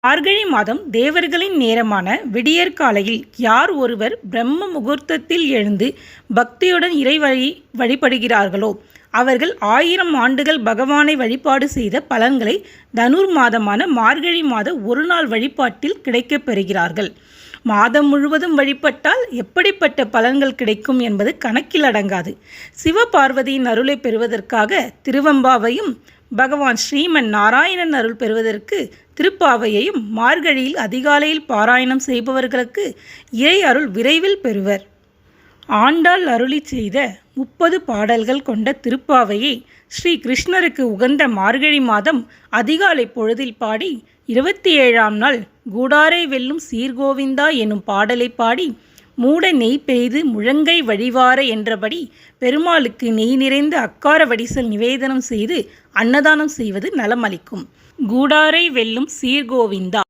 மார்கழி மாதம் தேவர்களின் நேரமான விடியற்காலையில் யார் ஒருவர் பிரம்ம முகூர்த்தத்தில் எழுந்து பக்தியுடன் வழிபடுகிறார்களோ அவர்கள் 1000 ஆண்டுகள் பகவானை வழிபாடு செய்த பலன்களை தனுர் மாதமான மார்கழி மாத ஒரு நாள் வழிபாட்டில் கிடைக்கப் பெறுகிறார்கள். மாதம் முழுவதும் வழிபட்டால் எப்படிப்பட்ட பலன்கள் கிடைக்கும் என்பது கணக்கில் அடங்காது. சிவபார்வதியின் அருளை பெறுவதற்காக திருவெம்பாவையும், பகவான் ஸ்ரீமன் நாராயணன் அருள் பெறுவதற்கு திருப்பாவையையும் மார்கழியில் அதிகாலையில் பாராயணம் செய்பவர்களுக்கு இறை அருள் விரைவில் பெறுவர். ஆண்டாள் அருளி செய்த 30 பாடல்கள் கொண்ட திருப்பாவையை ஸ்ரீ கிருஷ்ணருக்கு உகந்த மார்கழி மாதம் அதிகாலை பொழுதில் பாடி 27ஆம் நாள் கூடாரை வெல்லும் சீர்கோவிந்தா எனும் பாடலை பாடி மூட நெய் பெய்து முழங்கை வழிவார என்றபடி பெருமாளுக்கு நெய் நிறைந்த அக்கார வடிசல் நிவேதனம் செய்து அன்னதானம் செய்வது நலமளிக்கும். கூடாரை வெல்லும் சீர்கோவிந்தா.